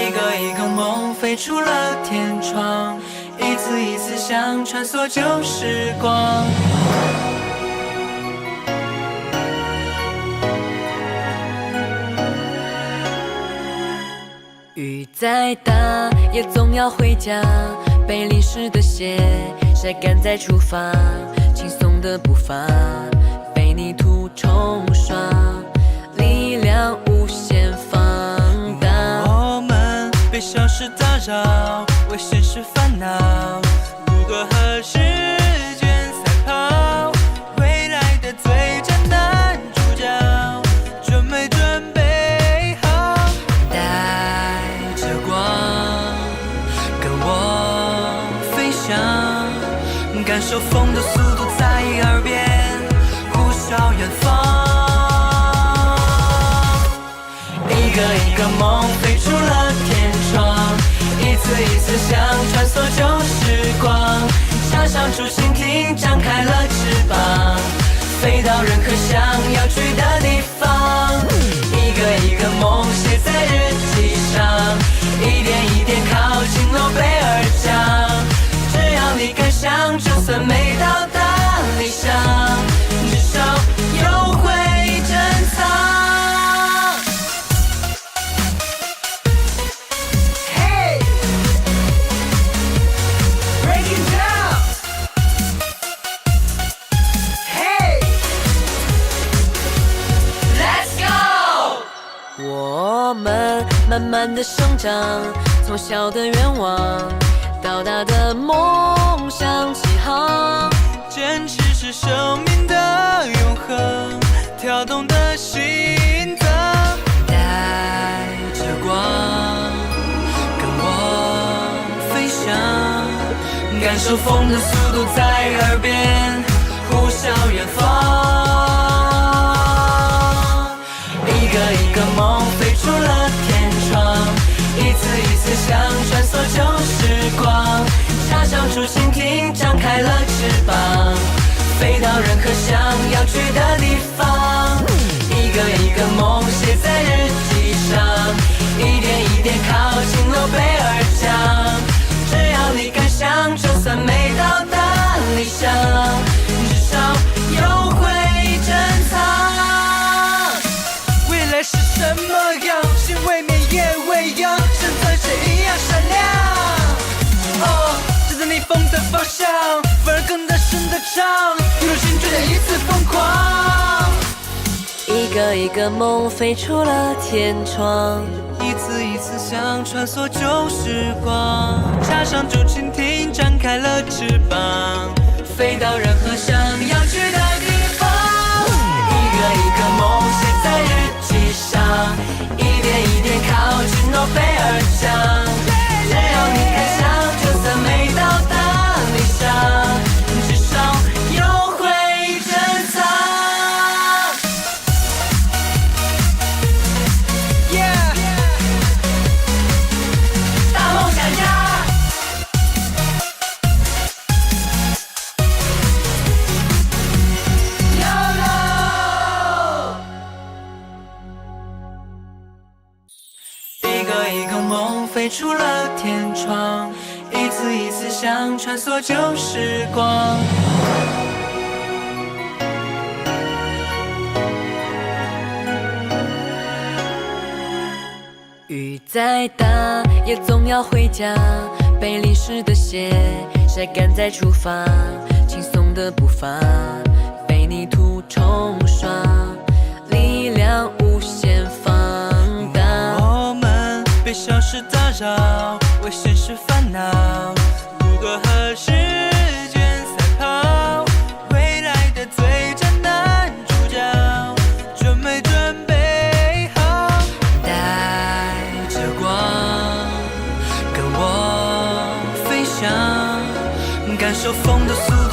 一个一个梦飞出了天窗，一次一次想穿梭旧时光。雨再大也总要回家，被淋湿的鞋晒干再出发，轻松的步伐被泥土冲刷，力量无限放大。我们被小事打扰，为现实烦恼，如何和时间赛跑？未来的最佳男主角，准没准备好？带着光，跟我飞翔，感受风的速度在耳边呼啸远方。一个一个梦飞出了天窗，一次一次想穿梭旧时光，插上竹蜻蜓，张开了翅膀，飞到任何想要去的地方。一个一个梦写在日记上，一点一点靠近诺贝尔奖。只要你敢想，就算没到达理想，至少有会珍藏。我们慢慢的生长，从小的愿望到大的梦想起航，坚持是生命的永恒，跳动的心脏。带着光，跟我飞翔，感受风的速度在耳边呼啸远方。一个一个梦飞出了天窗，一次一次想穿梭旧时光，插上竹蜻蜓，张开了翅膀，飞到任何想要去的地方。一个一个梦写在日记上，一点一点靠近诺贝尔奖。只要你敢想，就算没到达理想，至少有会珍藏。是什么样？心未泯也未央，身在谁一样闪亮。哦，只在逆风的方向，反而更大声的唱，一入心追的一次疯狂。一个一个梦飞出了天窗，一次一次想穿梭旧时光，插上竹蜻蜓，张开了翅膀，飞到任何想要去的地方。一个一个梦写在日记上，一点一点靠近诺贝尔奖。只要你敢想，就算没到达理想，至少有会珍藏。Yeah， 大梦想家。一个梦飞出了天窗，一次一次想穿梭旧时光。雨再大也总要回家，被淋湿的鞋晒干再出发，轻松的步伐被泥土冲刷，力量无限放大。被小事打扰，为现实烦恼，如何和时间赛跑？未来的最佳男主角，准没准备好？带着光，跟我飞翔，感受风的速度